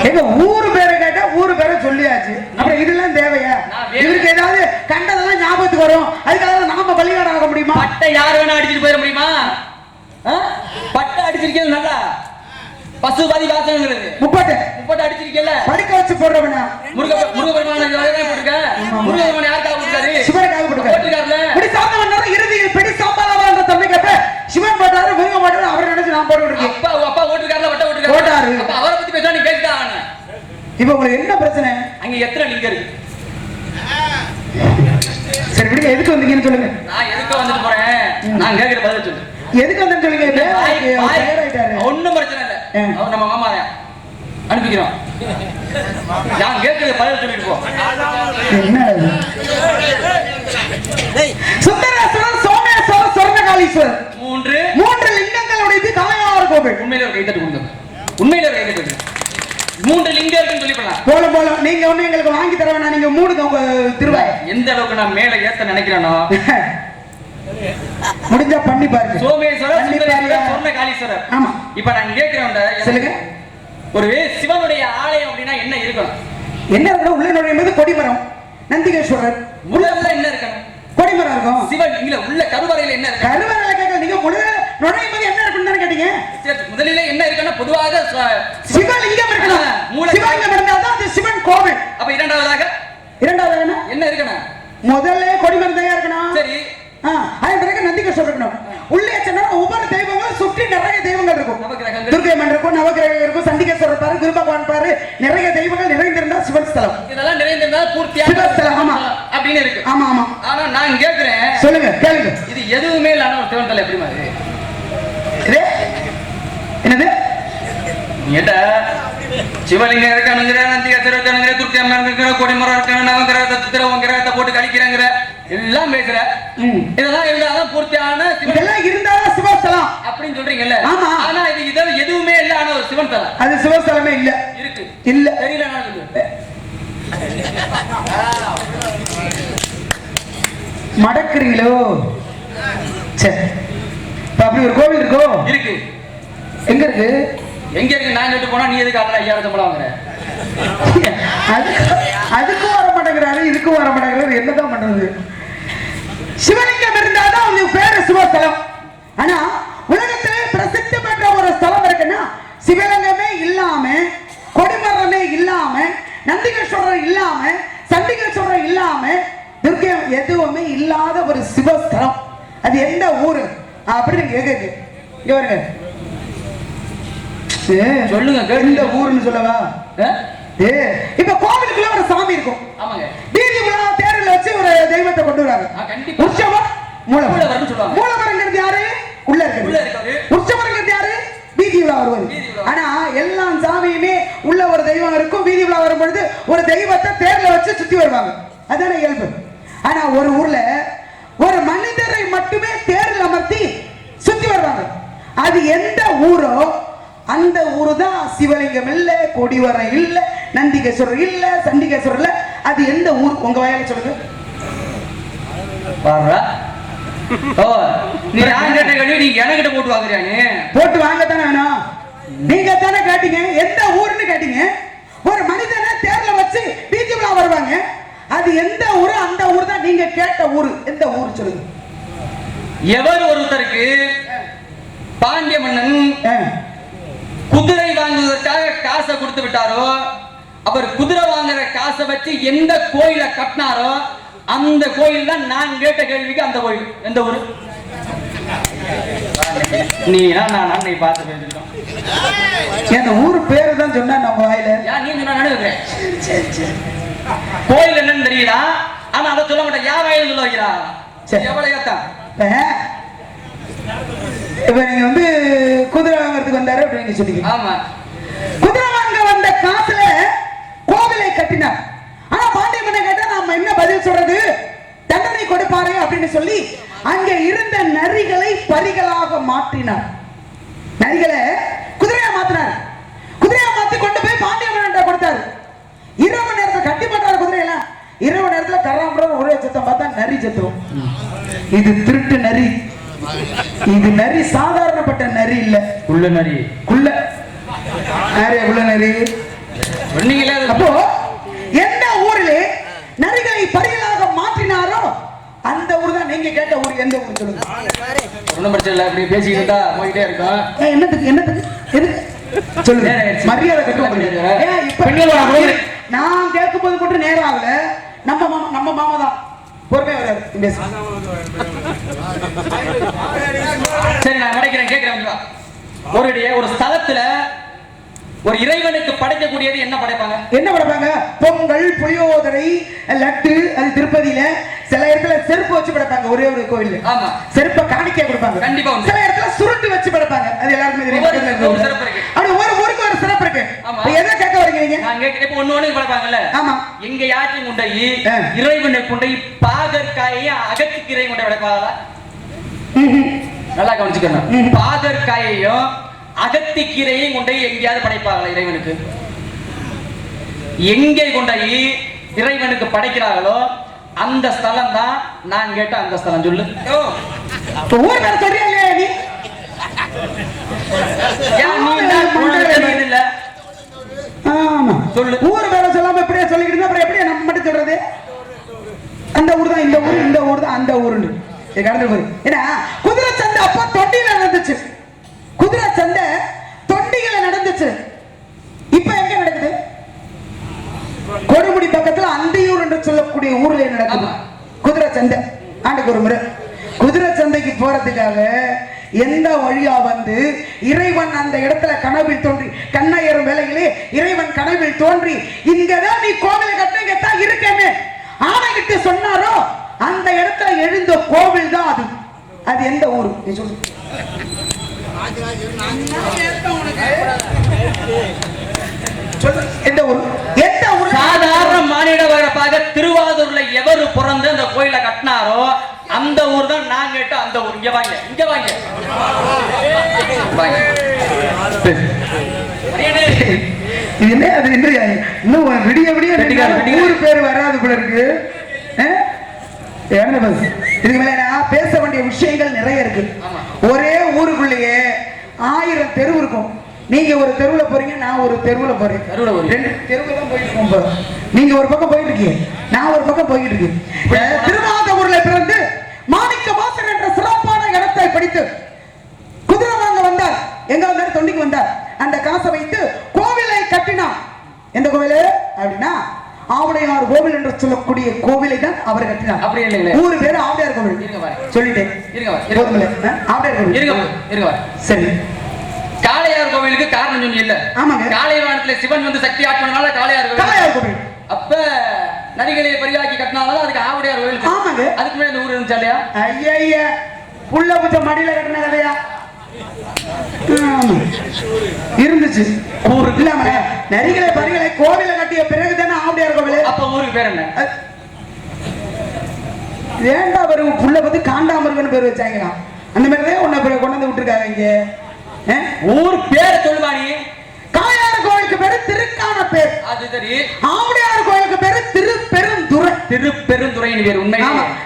எங்க ஊரு பேரை கேட்டா ஊரு பேரை சொல்லியாச்சு. அப்புறம் இதெல்லாம் தேவையா? நான் வேற- இவருக்கு ஏதாவது கண்டதெல்லாம் ஞாபகத்துக்கு வரும். அதுக்காக நாம பலிகாரம் ஆக முடியுமா? பட்டை யார் வேணா அடிச்சுட்டு போயிட முடியுமா? பட்டை அடிச்சிருக்கீங்க நல்லா. பசுபாதி வாசனங்கிறது முப்பட்டு அடிச்சிருக்கீங்கல்ல. படுக்க வச்சு போடுறவனா முருகபெருமான முருகபெருமான யாருக்காக கொடுத்தாரு? சிவனுக்காக போட்டுருக்காருல. இப்படி சாப்பிட்டவன் இறுதியில் பிடி சாப்பாடாவா என்ற தன்மை கேட்ப சிவன் போட்டாரு, முருகன் போட்டாரு, அவரை நினைச்சு நான் போட்டு இருக்கேன். அப்பா ஓட்டுக்காரல வட்ட போட்டாரு. ஓட்டுக்காரு. அப்ப அவரை பத்தி பேச நீ பேசிதான் ஆகணும். இப்ப உங்களுக்கு என்ன பிரச்சனை? அங்க எத்தனை லிங்கம் இருக்கு? சரி விடுங்க, எதுக்கு வந்தீங்கன்னு சொல்லுங்க. நான் எதுக்கு வந்துட்டு போறேன்? நான் கேட்கிற பதில் சொல்லு. எதுக்கு வந்தேன்னு சொல்லுங்க. ஒண்ணும் பிரச்சனை இல்ல. அவர் நம்ம மாமா அனுப்பிக்கிறோம். நான் கேட்கிற பதில் சொல்லிட்டு போ. என்ன சுந்தரேஸ்வரர், சோமேஸ்வரர், சொர்ணகாலீஸ்வரர் மூன்று லிங்கங்களுடைய கலையாறு கோவில். உண்மையில ஒரு கைத்தட்டு கொடுங்க. உண்மையில ஒரு கைத்தட்டு கொடுங்க. 3 லிங்கம் இருக்குன்னு சொல்லி போல நீங்க ஒண்ணு எங்களுக்கு வாங்கி தர வேணாம். நீங்க மூடுங்க உங்க திருவாய். எந்த அளவுக்கு நான் மேல ஏத்த நினைக்கிறேனோ முடிஞ்சா பண்ணி பாருங்க. சோமேஸ்வரர், சுந்தரேஸ்வரர், சொர்ணகாலீஸ்வரர். ஆமா. இப்ப நான் கேட்கிறேன் சொல்லுங்க. ஒரு சிவனுடைய ஆலயம் அப்படின்னா என்ன இருக்கணும்? என்ன இருக்கணும்? உள்ள நுழையும் போது கொடிமரம், நந்திகேஸ்வரர். உள்ள என்ன இருக்கணும்? கொடிமரம் இருக்கும். சிவன் இல்ல, உள்ள கருவறையில என்ன இருக்கு? கருவறையில கேட்க நீங்க நுழையும் போது என்ன இருக்குன்னு தானே கேட்டீங்க. முதலில என்ன இருக்குன்னா பொதுவாக சிவலிங்கம் இருக்கணும். சிவலிங்கம் இருந்தால்தான் அது சிவன் கோவில். அப்ப இரண்டாவதாக என்ன இருக்கணும்? முதல்ல கொடிமரம் தான் இருக்கணும். சரி. அதன் பிறகு நந்திகேஸ்வரர் இருக்கணும். உள்ளே சென்னா ஒவ்வொரு தெய்வங்களும் சுற்றி நிறைய தெய்வங்கள் இருக்கும். துர்க்கை மன் இருக்கும், நவகிரகம் இருக்கும், சண்டிகேஸ்வரர் பாரு, குரு பகவான் பாரு, நிறைய தெய்வங்கள் நிறைந்திருந்தா சிவன் ஸ்தலம். இதெல்லாம் நிறைந்திருந்தா பூர்த்தியா சிவஸ்தலம். ஆமா அப்படின்னு இருக்கு. ஆமா ஆமா. ஆனா நான் கேக்குறேன், சொல்லுங்க கேளுங்க. இது எதுவுமே இல்லாம ஒரு சிவன் தலை எப்படி மாதிரி? என்னது? ஏட்டா சிவலிங்கம் இருக்கானுங்கிற, நந்திகேஸ்வரர் இருக்கானுங்கிற, துர்க்கை அம்மன் இருக்கிற, கொடிமரம் இருக்கானு, நவகிரகத்தை சித்திரவங்கிரகத்தை போட்டு கழிக்கிறாங்கிற எல்லாம் பேசுற. இதெல்லாம் இருந்தாதான் பூர்த்தியான இதெல்லாம் இருந்தாதான் சிவஸ்தலம் அப்படின்னு சொல்றீங்கல்ல. ஆமா. ஆனா இது இதெல்லாம் எதுவுமே இல்ல. ஆனா ஒரு சிவன் தலம் அது சிவஸ்தலமே இல்ல. இருக்கு. இல்ல தெரியல. நான் சொல்லுவேன் மடக்குறீங்களோ? சரி, அப்படி ஒரு கோவில் இருக்கோ? இருக்கு. எங்க இருக்கு? எங்க இருக்கு? நான் கேட்டு போனா நீ எதுக்கு அதெல்லாம் 5000 சம்பளம் வாங்குற? அதுக்கும் வர மாட்டேங்கிறாரு, இதுக்கும் வர மாட்டேங்கிறாரு. என்னதான் பண்றது? சிவலிங்கம் இருந்தாதான் உங்க பேரு சிவஸ்தலம். ஆனா உலகத்திலே பிரசித்தி பெற்ற ஒரு ஸ்தலம் இருக்குன்னா சிவலிங்கமே இல்லாம, கொடிமரமே இல்லாம, நந்திகேஸ்வரர் இல்லாம, சண்டிகேஸ்வரர் இல்லாம, துர்க்கை எதுவுமே இல்லாத ஒரு சிவஸ்தலம். அது எந்த ஊரு அப்படின்னு கேக்குது. இங்க வருங்க. சொல்லுங்க. எந்த ஊருன்னு சொல்லவா? இப்ப கோவிலுக்குள்ள ஒரு சாமி இருக்கும். ஆமாங்க. வீதி உலா தேரில் வச்சு ஒரு தெய்வத்தை கொண்டு வராங்க. கண்டிப்பா. உற்சவர் மூலவர்னு சொல்லுவாங்க. மூலவர்ங்கிறது யாரு? உள்ள இருக்காரு. உற்சவர்ங்கிறது யாரு? வீதி உலா வருவது. ஆனா எல்லா சாமியுமே உள்ள ஒரு தெய்வம் இருக்கும். வீதி உலா வரும் பொழுது ஒரு தெய்வத்தை தேர்ல வச்சு சுத்தி வருவாங்க. அதான இயல்பு. ஆனா ஒரு ஊர்ல ஒரு மனிதரை மட்டுமே தேரில் அமர்த்தி சுத்தி வருவாங்க. அது எந்த ஊரோ அந்த ஊரு தான் சிவலிங்கம் இல்ல, கொடிவரம் இல்ல, நந்திகேஸ்வரர் இல்ல, சண்டிகேஸ்வரர் இல்ல. அது எந்த ஊர்? உங்க வாயால சொல்லுங்க. நீ என்கிட்ட போட்டு வாங்குறியானே? போட்டு வாங்கத்தானே வேணும். நீங்க தானே கேட்டீங்க எந்த ஊர்னு கேட்டீங்க. ஒரு மனிதனை தேர்ல வச்சு வீதி உலா வருவாங்க. அது எந்த ஊரு? அந்த ஊர் தான் நீங்க கேட்ட ஊரு. எந்த ஊர் சொல்லுங்க. எவர் ஒருத்தருக்கு பாண்டிய மன்னன் குதிரை வாங்குவதற்காக காசை கொடுத்து விட்டாரோ, அவர் குதிரை வாங்குற காசை வச்சு எந்த கோயிலை கட்டினாரோ அந்த கோயில் தான் நான் கேட்ட கேள்விக்கு அந்த கோயில். எந்த ஊரு? நீ நான் பார்த்து பேசிட்டோம். என் ஊர் பேரு தான் சொன்னா நம்ம வாயில. நீ சொன்ன கோயில் என்னன்னு தெரியல. ஆனா அதை சொல்ல மாட்டேன். யார் வாயில சொல்ல வைக்கிறா? எவ்வளவு ஏத்தான்? இப்ப நீங்க வந்து குதிரை வாங்கறதுக்கு வந்தாரு அப்படின்னு சொன்னீங்க. ஆமா. குதிரை வாங்க வந்த காசுல கோவிலை கட்டினார். ஆனா பாண்டிய மன்னன் கேட்டா நாம என்ன பதில் சொல்றது? தண்டனை கொடுப்பாரு அப்படின்னு சொல்லி அங்க இருந்த நரிகளை பரிகளாக மாற்றினார். நரிகளை குதிரையா மாத்தினார். குதிரையா மாத்தி கொண்டு போய் பாண்டிய மன்னன் கொடுத்தாரு. இரவு நேரத்துல கட்டி மாட்டாரு குதிரையில. இரவு நேரத்துல கராம்பரம் ஒரே சத்தம் பார்த்தா நரி சத்தம். இது திருட்டு நரி. இது நரி சாதாரணப்பட்ட நரி இல்ல. உள்ள நரி. உள்ள நரி. அப்போ கேட்ட ஊர் எந்த ஊர் சொல்லுங்க. ஒண்ணும் பிரச்சனை இல்லை, இப்படி பேசிக்கிட்டு இருந்தா போயிட்டே இருக்கும். என்னத்துக்கு என்னத்துக்கு எதுக்கு சொல்லுங்க. மரியாதை கட்டுவாங்க. நான் கேட்கும் போது மட்டும் நேரம் ஆகல. நம்ம மாமா தான் பொறுமையா வராது. சரி, நான் நினைக்கிறேன், கேட்கிறேன். ஒரு ஸ்தலத்துல ஒரு இறைவனுக்கு படைக்கக்கூடியது என்ன படைப்பாங்க? என்ன படைப்பாங்க? பொங்கல், புளியோதரை, லட்டு. அது திருப்பதியில சில இடத்துல செருப்பு வச்சு படைப்பாங்க. ஒரே ஒரு கோவில். ஆமா, செருப்பை காணிக்கை கொடுப்பாங்க. கண்டிப்பா. சில இடத்துல சுருட்டு வச்சு படைப்பாங்க. அது எல்லாருமே தெரியும். சிறப்பு இருக்கு. அப்படி ஒரு ஊருக்கு ஒரு சிறப்பு இருக்கு. எதை கேட்க வரீங்க? நான் கேட்கிறேன். இப்ப ஒண்ணு படைப்பாங்கல்ல. ஆமா. எங்க யாரையும் கொண்டை இறைவனை கொண்டை பாகற்காயையும் அகத்திக்கீரையும் கொண்டை படைப்பாங்களா? நல்லா கவனிச்சுக்கணும். பாகற்காயையும் அகத்திக்கீரையும் கொண்டை எங்கேயாவது படைப்பாங்களா இறைவனுக்கு? எங்கே கொண்டை இறைவனுக்கு படைக்கிறார்களோ அந்த ஸ்தலம் தான் நான் கேட்ட அந்த ஸ்தலம். சொல்லு. ஊர் பேர் சொல்றியா இல்லையா நீ? இல்ல. ஆமா, சொல்லு. ஊர் பேர சொல்லாம எப்படியே சொல்லிக்கிட்டு அப்புறம் எப்படியே நம்ம மட்டும் சொல்றது? அந்த ஊர் தான் இந்த ஊர், இந்த ஊர் தான் அந்த ஊருன்னு கடந்து போய். ஏன்னா குதிரை சந்தை அப்ப தொண்டியில நடந்துச்சு. குதிரை சந்தை தொண்டிகளை நடந்துச்சு. இப்ப எங்க நடக்குது? கொடுமுடி பக்கத்துல அந்தியூர் என்று சொல்லக்கூடிய ஊர்ல நடக்குது குதிரை சந்தை. ஆண்டுக்கு ஒரு முறை குதிரை சந்தைக்கு போறதுக்காக எந்த வழியா வந்து இறைவன் அந்த இடத்துல கனவில் தோன்றி, கண்ணையரும் வேலையிலே இறைவன் கனவில் தோன்றி, இங்கதான் நீ கோவில் கட்டத்தான் இருக்கேன்னு ஆணைகிட்டு சொன்னாரோ அந்த இடத்துல எழுந்த கோவில் தான் அது. அது எந்த ஊரு நீ சொல்லு. எந்த ஊர்? எந்த ஊர்? சாதாரண மானிட வகுப்பாக திருவாரூர்ல எவரு பிறந்து அந்த கோயிலை கட்டினாரோ அந்த ஊர் தான் நான் கேட்ட அந்த ஊர். இங்க வாங்க, இங்க வாங்க. என்ன அது? இன்னும் விடிய விடிய ஊர் பேர் வராது போல இருக்கு. இதுக்கு மேல நான் பேச வேண்டிய விஷயங்கள் நிறைய இருக்கு. ஒரே ஊருக்குள்ளேயே 1000 தெருவு இருக்கும். நீங்க ஒரு தெருவுல போறீங்க, நான் ஒரு தெருவுல போறேன். ரெண்டு தெருவுல தான் போயிட்டு இருக்கோம். நீங்க ஒரு பக்கம் போயிட்டு இருக்கீங்க, நான் ஒரு பக்கம் போயிட்டு இருக்கேன். திருவாரூர்ல பிறந்து மாணிக்க வாசகர் என்ற சிறப்பான இடத்தை படித்து குதிரை வாங்க வந்தார். எங்க வந்தார்? தொண்டிக்கு வந்தார். அந்த காசை வைத்து கோவிலை கட்டினார். எந்த கோவிலு அப்படின்னா ஆவுடையார் கோவில் என்று சொல்லக்கூடிய கோவிலை தான் அவர் கட்டினார். அப்படி இல்லைங்களே, ஊரு பேரு ஆவுடையார் கோவில். சொல்லிட்டேன். ஆவுடையார் கோவில். சரி, காளையார் கோவிலுக்கு காரணம் சொன்னி இல்ல? ஆமாங்க. காளையாரத்துல சிவன் வந்து சக்தி ஆட்சினால காளையார் கோவில். அப்ப நரிகளை பரிகாக்கி கட்டினால அதுக்கு ஆவுடையார் கோவில். ஆமாங்க. அதுக்கு மேல இந்த ஊர் இருந்துச்சா இல்லையா? ஐயா, புள்ள புச்ச மடியில கட்டின கதையா இருந்துச்சு. ஊருக்கு இல்லாம நரிகளை பரிகளை கோவில கட்டிய பிறகுதானே ஆவுடையார் கோவில். அப்ப ஊருக்கு பேர் என்ன? ஏண்டா வரும் புள்ள பத்தி காண்டாமருகன் பேர் வச்சாங்களா? அந்த மாதிரிதான் உன்னை கொண்டு வந்து விட்டுருக்காங்க. இங்க ஊர் பேர் சொல்லுவானி. காளையார் கோயிலுக்கு பேரு திருக்கான பேர். அது சரி. ஆவுடையார் கோயிலுக்கு பேரு திருப்பெருந்துறை. திருப்பெருந்துறையின் பேர். உண்மை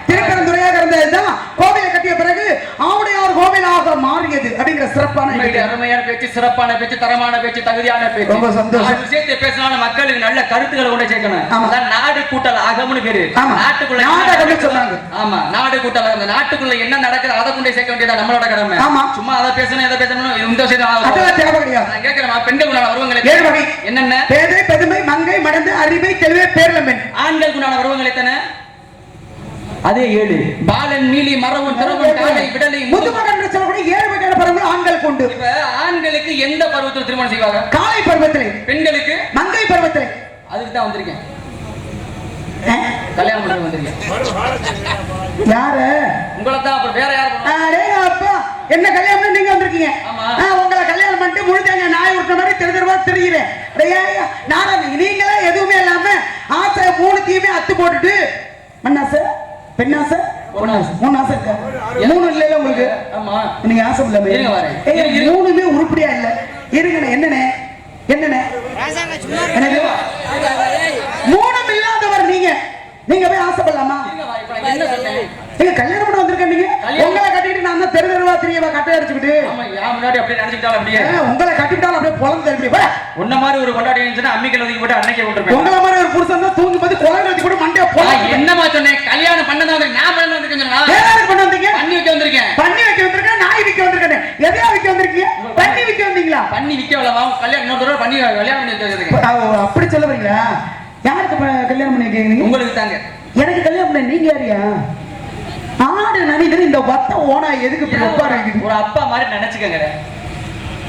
திருப்பெருந்துறையாக இருந்ததுதான் கோவிலை கட்டிய பிறகு ஆவுடையார் கோவிலாக மாறியது அப்படிங்கிற சிறப்பான அருமையான பேச்சு, சிறப்பான பேச்சு, தரமான பேச்சு, தகுதியான பேச்சு. ரொம்ப சந்தோஷம். விஷயத்தை பேசினாலும் மக்களுக்கு நல்ல கருத்துக்களை கொண்டு சேர்க்கணும். நாடு கூட்டல் அகம்னு பேரு. நாட்டுக்குள்ள சொன்னாங்க. ஆமா, நாடு கூட்டல். அந்த நாட்டுக்குள்ள என்ன நடக்குது அதை கொண்டு சேர்க்க வேண்டியதா நம்மளோட கடமை. சும்மா அதை பேசணும் எதை பேசணும் இந்த விஷயம் தேவை கிடையாது. நான் கேட்கிறேன், பெண்கள் வருவங்களை 7 வகை என்னென்ன? பேதை, பெருமை, மங்கை, மடந்து, அறிவை, தெளிவை, பேர்லமென். ஆண்கள் குணான வருவங்களை எத்தனை? அதே 7. பாலன், நீலி, மரவன், திரவன், காலை, விடலை, முதுமகன் என்று சொல்லக்கூடிய 7 வகையான பருவங்கள் ஆண்கள் கொண்டு. இப்ப ஆண்களுக்கு எந்த பருவத்தில் திருமணம் செய்வாங்க? காலை பருவத்திலே. பெண்களுக்கு மங்கை பருவத்திலே. அதுக்கு தான் வந்திருக்கேன். கல்யாணம் பண்ணி வந்திருக்கேன். யாரு? உங்களை தான். அப்புறம் வேற யாரு? அப்பா என்ன கல்யாணம் நீங்க வந்திருக்கீங்க? உங்களை கல்யாணம் பண்ணிட்டு முழுதாங்க நாய் விட்ட மாதிரி தெருவா தெரிகிறேன். நீங்களே எதுவுமே இல்லாம ஆசை 3 அத்து போட்டுட்டு மண்ணாசை, பெண்ணாசை, 3 ஆசை இருக்கா? 3 இல்ல உங்களுக்கு? ஆமா, நீங்க ஆசை இல்ல. 3மே உருப்படியா இல்ல. இருங்க. என்னண்ணே 3 இல்லாதவர் நீங்க. நீங்க போய் ஆசைப்படலாமா? நீங்க கல்யாணம் பண்ண வந்திருக்கீங்க. உங்களை கட்டிட்டு நான் தான் தெருவா தெரியவா கட்டை அடிச்சுக்கிட்டு உங்களை கட்டிட்டாலும் அப்படியே பொழந்து தெரியும். உன்ன மாதிரி ஒரு கொண்டாடி அம்மிக்கல் ஒதுக்கி போட்டு அன்னைக்கு விட்டுருப்பேன். உங்களை மாதிரி ஒரு புருஷன் தான் தூங்கி போது குழந்தை வச்சு கூட மண்டையா போல. என்னமா சொன்னேன்? கல்யாணம் பண்ணதான் நான் பண்ண வந்திருக்கேன். பண்ணி நிக்கலமா கல்யாணம் இன்னொரு தடவை பண்ணி கல்யாணம் பண்ணி வைக்கிறதுக்கு. அப்படி சொல்ல வரீங்களா? யாருக்கு கல்யாணம் பண்ணி வைக்கிறீங்க? உங்களுக்கு தாங்க. எனக்கு கல்யாணம் பண்ண நீங்க யாரியா? ஆடு நனிட்டு இந்த வத்த ஓனா எதுக்கு ஒப்பாரு? ஒரு அப்பா மாதிரி நினைச்சுக்கங்க.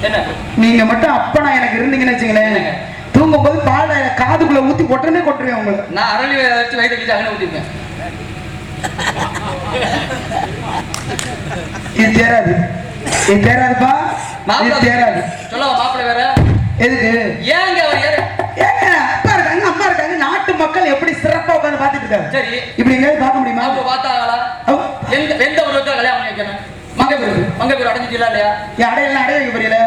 என்ன நீங்க மட்டும் அப்பனா எனக்கு இருந்தீங்கன்னு வச்சுங்களேன், தூங்கும் போது பால் காதுக்குள்ள ஊத்தி கொட்டனே கொட்டுருவேன் உங்களுக்கு. நான் அரளி வச்சு வயிற்று வச்சு அங்கே ஊத்திருப்பேன். இது தேராது, இது தேராதுப்பா, இது தேராது. சொல்லவா மாப்பிள்ளை வேற எதுக்கு? ஏங்க அவர் யாரு? ஏங்க அப்பா இருக்காங்க அம்மா இருக்காங்க, நாட்டு மக்கள் எப்படி சிறப்பா உட்கார்ந்து பாத்துட்டு இருக்காங்க. சரி, இப்படி எங்கேயாவது பார்க்க முடியுமா? அவங்க பார்த்தாங்களா? எந்த ஒரு கல்யாணம் பண்ணி வைக்கணும்? மங்கப்பேர் அடைஞ்சிட்டீங்களா இல்லையா? அடையலாம், அடைய வைக்க புரியல.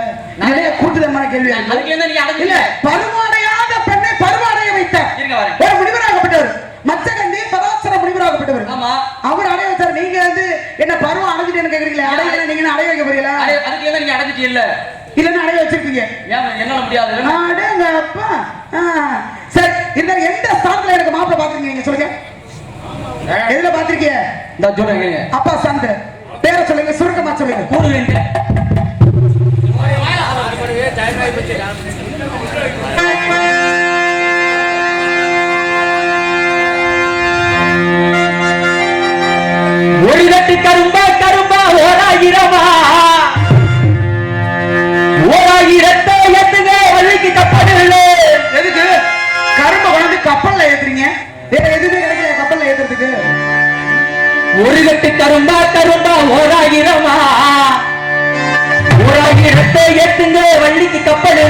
நிறைய கூட்டுதமான கேள்வி. அதுக்கு என்ன நீங்க அடைஞ்சில்ல? பருவாடையாத பெண்ணை பருவாடைய வைத்தார். இருங்க வரேன். ஒரு முனிவராகப்பட்டவர், மச்சகந்தி பராசர முனிவராகப்பட்டவர். ஆமா, அவர் அடைய வச்சார். நீங்க வந்து என்ன பருவம் அடைஞ்சிட்டேன்னு கேக்குறீங்களா? அடையல, நீங்க அடைய வைக்க புரியல. அதுக்கு என்ன நீங்க அடைஞ்சிட்டீங்க? இல்லன்னா அடைய வச்சிருக்கீங்க. என்னால முடியாது. அடேங்க அப்பா. சரி, இந்த எந்த ஸ்தானத்துல எனக்கு மாப்பிள்ளை பாத்துருக்கீங்க நீங்க சொல்லுங்க. எதுல பாத்திருக்கீங்க? நான் சொல்றேன். அப்பா சாந்த பேரை சொல்லுங்க, சுருக்கமா சொல்லுங்க. கூடுவேன். ஒரு கட்டி கரும்பா கரும்பா ஓராயிரமா, ஓராயிரத்தை எத்துங்க வள்ளிக்கு கப்பல். எதுக்கு கரும்பை கொண்டு கப்பல்ல ஏத்துறீங்க? வேற எதுவுமே கிடைக்கல கப்பல்ல ஏத்துறதுக்கு. ஒரு கட்டு கரும்பா கரும்பா ஓராயிரமா, ஓராயிரத்தை ஏத்துங்க வள்ளிக்கு கப்பல்.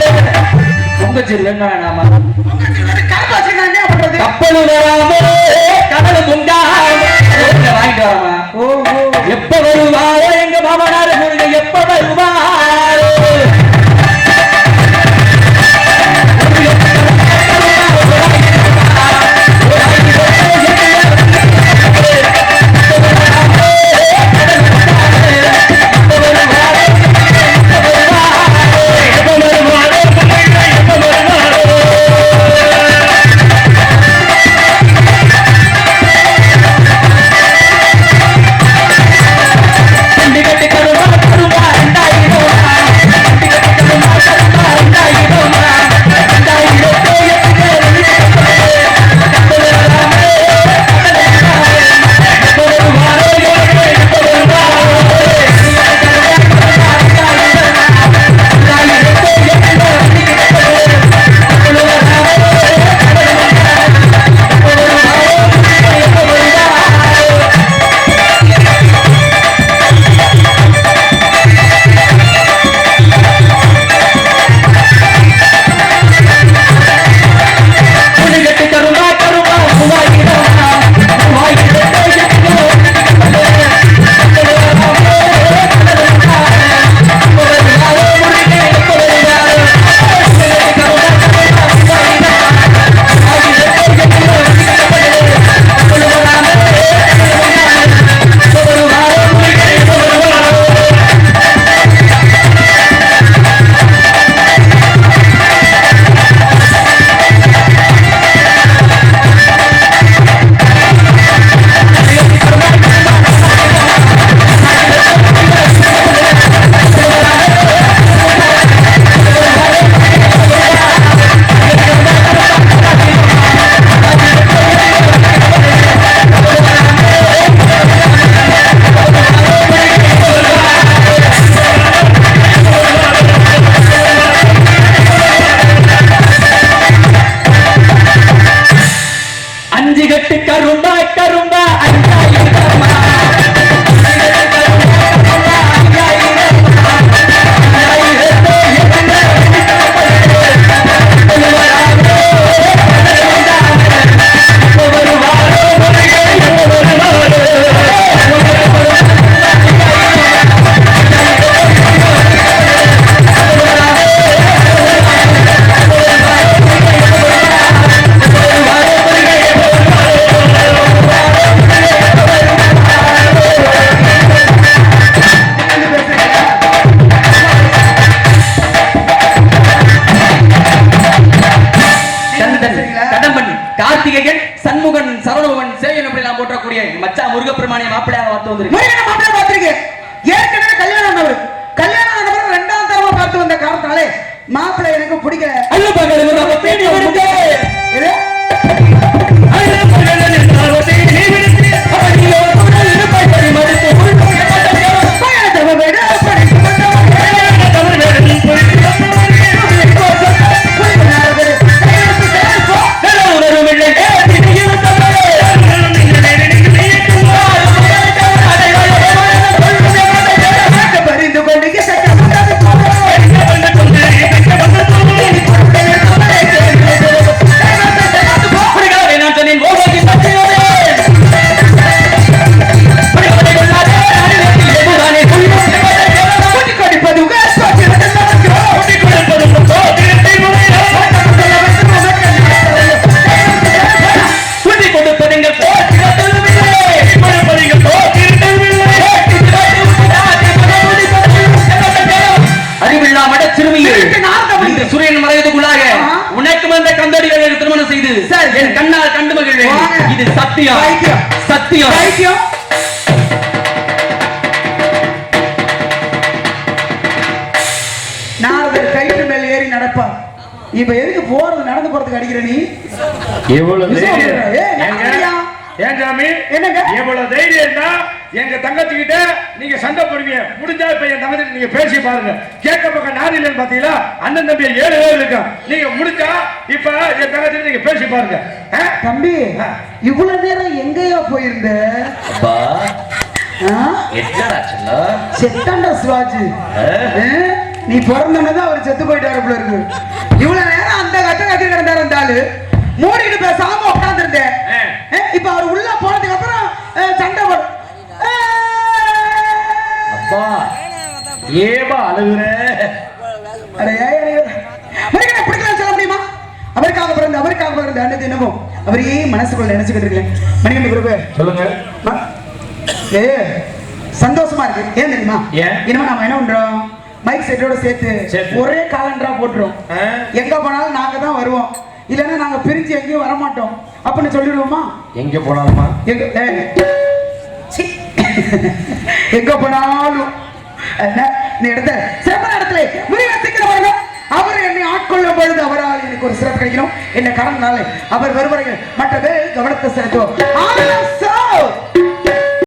உங்க சொல்லுங்க நாம கப்பல் வராம கடலும் உண்டாம வாங்கிட்டு வராமா. எப்ப வருவாரோ எங்க மாமனார சொல்லுங்க, எப்ப வருவாரோ? முருகப்பெருமானை மாப்பிள்ளையாக வந்து வந்திருக்கு. முருகனை மாப்பிள்ளை பார்த்திருக்கேன். ஏற்கனவே கல்யாணம் ஆனவர். கல்யாணம் ஆனவர் இரண்டாம் தரமா பார்த்து வந்த காரணத்தாலே மாப்பிள்ளை எனக்கு பிடிக்கல. அல்ல பகல் நம்ம தேடி வருது. இது அல்ல பகல் என்றால் தேடி வருது. அவனியோ குரல் இருப்பை பரிமரித்து பயணத்தை விட படித்து வந்தவன் தமிழ் வேடத்தில் போய் பறிந்து கொண்டு நான் சொன்னேன் ஓகே சூரியன் மறைவதற்குள்ளாக உனக்கு வந்த கந்தடிகளை திருமணம் செய்து என் கண்ணால் கண்டு மகிழ்வேன். இது சத்தியம் சத்தியம். நாரதர் கயிற்று மேல் ஏறி நடப்பார். இப்ப எதுக்கு போறது நடந்து போறதுக்கு அடிக்கிற நீ? எவ்வளவு தைரியம் ஏன் சாமி? என்னங்க? எவ்வளவு தைரியம் தான் எங்க தங்கச்சி கிட்ட நீங்க சண்டை போடுவீங்க. முடிஞ்சா இப்ப என் தங்கச்சி நீங்க பேசி பாருங்க. கேட்க பக்கம் நாடு இல்லைன்னு பாத்தீங்களா? அண்ணன் தம்பி 7 பேர் இருக்கான். நீங்க முடிஞ்சா இப்ப என் தங்கச்சி நீங்க பேசி பாருங்க. தம்பி இவ்வளவு நேரம் எங்கேயோ போயிருந்த? செத்தாண்டா சிவாஜி. நீ பிறந்தனதான் அவர் செத்து போயிட்டாரு போல இருக்கு. இவ்வளவு நேரம் அந்த கட்டி கிடந்தாரு அந்த ஆளு. மூடிட்டு பேசாம உட்கார்ந்து இருந்தேன். இப்ப அவர் உள்ள போனதுக்கு அப்புறம் சண்டை போடு. அப்பா ஏபா அழுகுற? பிடிக்கலாம் சொல்ல முடியுமா? அவருக்காக பிறந்த அண்ணன் தினமும் அவரையே மனசுக்குள்ள நினைச்சுக்கிட்டு இருக்கேன். மணிகண்ட குருவே சொல்லுங்க. சந்தோஷமா இருக்கு. ஏன் தெரியுமா? இனிமே நாம என்ன பண்றோம்? மைக் செட்டோட சேர்த்து ஒரே காலண்டரா போட்டுரும். எங்க போனாலும் நாங்க தான் வருவோம். இல்லன்னா நாங்க பிரிஞ்சு எங்கேயும் வர மாட்டோம் அப்படின்னு சொல்லிடுவோமா? எங்க போனாலுமா? எங்க போனாலும் இந்த இடத்துல சிறப்பான இடத்துல வரணும். அவர் என்னை ஆட்கொள்ளும் பொழுது அவரால் எனக்கு ஒரு சிறப்பு கிடைக்கணும். என்ன காரணத்தினால அவர் வருவர்கள் மற்ற பேர் கவனத்தை செலுத்துவோம்.